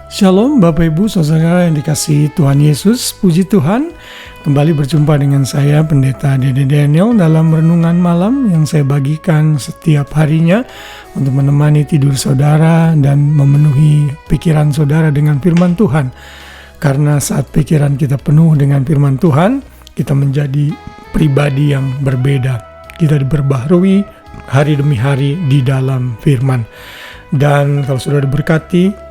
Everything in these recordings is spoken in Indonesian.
Shalom Bapak Ibu Saudara yang dikasihi Tuhan Yesus. Puji Tuhan, kembali berjumpa dengan saya Pendeta Dede Daniel dalam renungan malam yang saya bagikan setiap harinya untuk menemani tidur saudara dan memenuhi pikiran saudara dengan firman Tuhan. Karena saat pikiran kita penuh dengan firman Tuhan, kita menjadi pribadi yang berbeda. Kita diperbaharui hari demi hari di dalam firman. Dan kalau sudah diberkati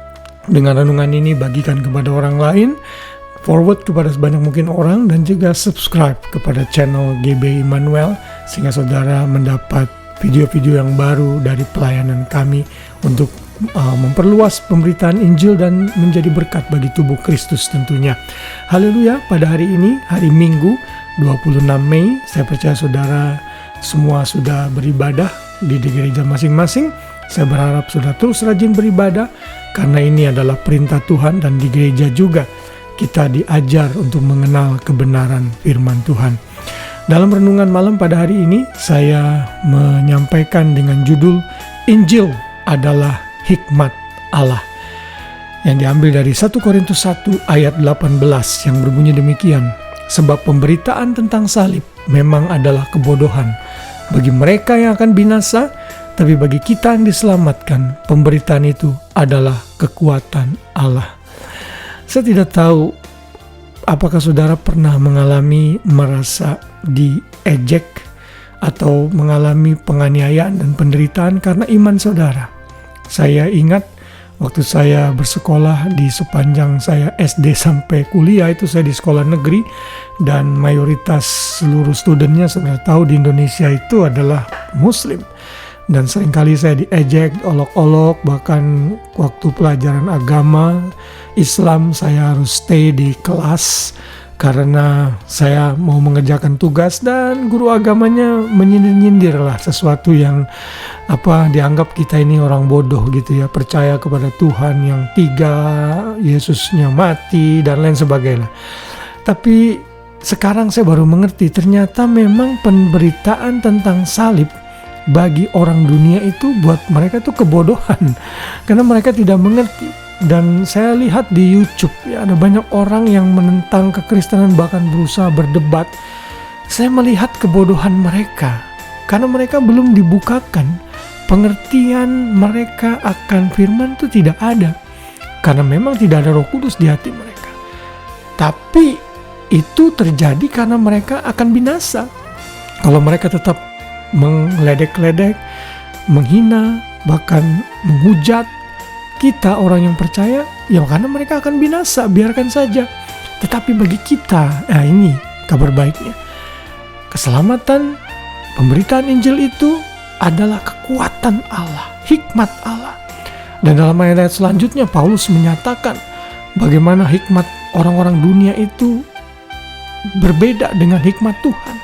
dengan renungan ini, bagikan kepada orang lain, forward kepada sebanyak mungkin orang, dan juga subscribe kepada channel GB Immanuel sehingga saudara mendapat video-video yang baru dari pelayanan kami untuk memperluas pemberitaan Injil dan menjadi berkat bagi tubuh Kristus tentunya. Haleluya, pada hari ini, hari Minggu 26 Mei, saya percaya saudara semua sudah beribadah di gereja masing-masing. Saya berharap sudah terus rajin beribadah, karena ini adalah perintah Tuhan, dan di gereja juga kita diajar untuk mengenal kebenaran firman Tuhan. Dalam renungan malam pada hari ini, saya menyampaikan dengan judul Injil adalah hikmat Allah, yang diambil dari 1 Korintus 1 ayat 18 yang berbunyi demikian. Sebab pemberitaan tentang salib memang adalah kebodohan bagi mereka yang akan binasa, tapi bagi kita yang diselamatkan, pemberitaan itu adalah kekuatan Allah. Saya tidak tahu apakah saudara pernah mengalami merasa diejek atau mengalami penganiayaan dan penderitaan karena iman saudara. Saya ingat waktu saya bersekolah, di sepanjang saya SD sampai kuliah itu saya di sekolah negeri, dan mayoritas seluruh studennya saudara tahu di Indonesia itu adalah Muslim. Dan seringkali saya diejek, olok-olok, bahkan waktu pelajaran agama Islam saya harus stay di kelas karena saya mau mengerjakan tugas, dan guru agamanya menyindir-nyindir lah sesuatu yang dianggap kita ini orang bodoh gitu ya, percaya kepada Tuhan yang tiga, Yesusnya mati dan lain sebagainya. Tapi sekarang saya baru mengerti, ternyata memang pemberitaan tentang salib bagi orang dunia itu buat mereka itu kebodohan, karena mereka tidak mengerti. Dan saya lihat di YouTube ya, ada banyak orang yang menentang kekristenan, bahkan berusaha berdebat. Saya melihat kebodohan mereka karena mereka belum dibukakan pengertian mereka akan firman itu tidak ada, karena memang tidak ada Roh Kudus di hati mereka. Tapi itu terjadi karena mereka akan binasa kalau mereka tetap mengledek-ledek, menghina, bahkan menghujat kita orang yang percaya, ya karena mereka akan binasa, biarkan saja. Tetapi bagi kita, ini kabar baiknya. Keselamatan, pemberitaan Injil itu adalah kekuatan Allah, hikmat Allah. Dan dalam ayat selanjutnya Paulus menyatakan bagaimana hikmat orang-orang dunia itu berbeda dengan hikmat Tuhan.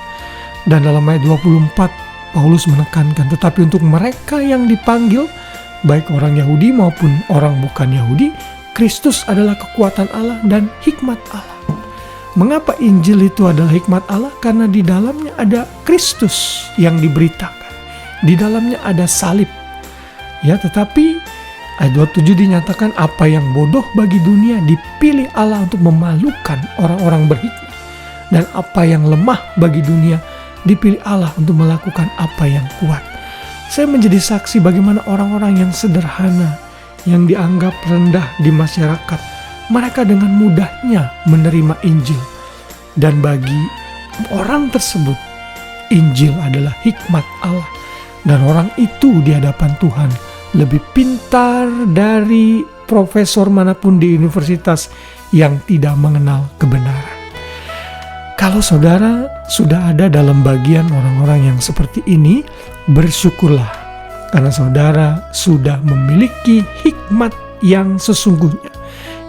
Dan dalam ayat 24 Paulus menekankan, tetapi untuk mereka yang dipanggil, baik orang Yahudi maupun orang bukan Yahudi, Kristus adalah kekuatan Allah dan hikmat Allah. Mengapa Injil itu adalah hikmat Allah? Karena di dalamnya ada Kristus yang diberitakan. Di dalamnya ada salib. Ya, tetapi ayat 27 dinyatakan apa yang bodoh bagi dunia dipilih Allah untuk memalukan orang-orang berhikmat. Dan apa yang lemah bagi dunia dipilih Allah untuk melakukan apa yang kuat. Saya menjadi saksi bagaimana orang-orang yang sederhana, yang dianggap rendah di masyarakat, mereka dengan mudahnya menerima Injil. Dan bagi orang tersebut, Injil adalah hikmat Allah. Dan orang itu di hadapan Tuhan lebih pintar dari profesor manapun di universitas yang tidak mengenal kebenaran. Kalau saudara sudah ada dalam bagian orang-orang yang seperti ini, bersyukurlah, karena saudara sudah memiliki hikmat yang sesungguhnya.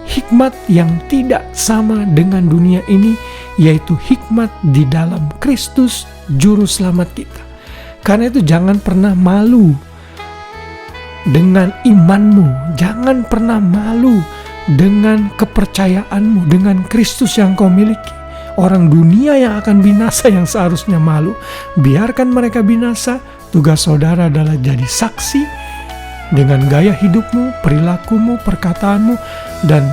Hikmat yang tidak sama dengan dunia ini, yaitu hikmat di dalam Kristus Juru Selamat kita. Karena itu jangan pernah malu dengan imanmu, jangan pernah malu dengan kepercayaanmu, dengan Kristus yang kau miliki. Orang dunia yang akan binasa yang seharusnya malu, biarkan mereka binasa. Tugas saudara adalah jadi saksi dengan gaya hidupmu, perilakumu, perkataanmu, dan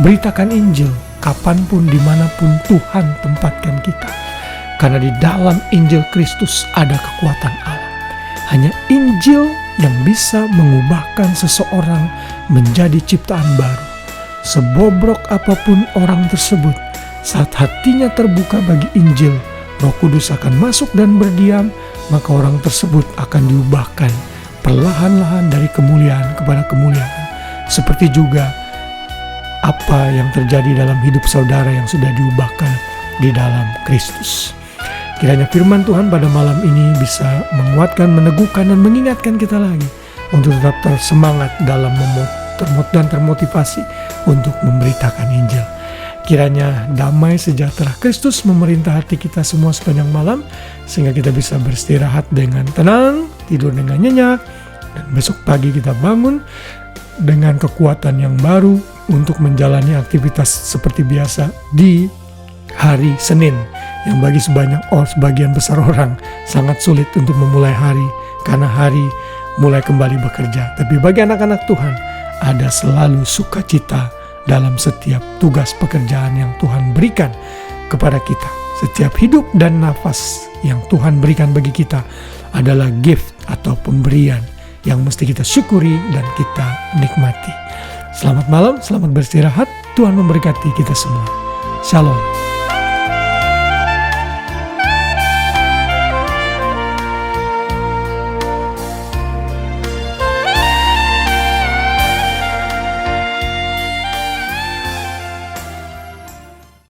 beritakan Injil kapanpun, dimanapun Tuhan tempatkan kita. Karena di dalam Injil Kristus ada kekuatan Allah. Hanya Injil yang bisa mengubahkan seseorang menjadi ciptaan baru. Sebobrok apapun orang tersebut, saat hatinya terbuka bagi Injil, Roh Kudus akan masuk dan berdiam, maka orang tersebut akan diubahkan perlahan-lahan dari kemuliaan kepada kemuliaan. Seperti juga apa yang terjadi dalam hidup saudara yang sudah diubahkan di dalam Kristus. Kiranya firman Tuhan pada malam ini bisa menguatkan, meneguhkan, dan mengingatkan kita lagi untuk tetap tersemangat dalam dan termotivasi untuk memberitakan Injil. Kiranya damai sejahtera Kristus memerintah hati kita semua sepanjang malam, sehingga kita bisa beristirahat dengan tenang, tidur dengan nyenyak, dan besok pagi kita bangun dengan kekuatan yang baru untuk menjalani aktivitas seperti biasa di hari Senin, yang bagi sebagian besar orang sangat sulit untuk memulai hari karena hari mulai kembali bekerja. Tapi bagi anak-anak Tuhan, ada selalu sukacita dalam setiap tugas pekerjaan yang Tuhan berikan kepada kita. Setiap hidup dan nafas yang Tuhan berikan bagi kita adalah gift atau pemberian yang mesti kita syukuri dan kita nikmati. Selamat malam, selamat beristirahat. Tuhan memberkati kita semua. Shalom.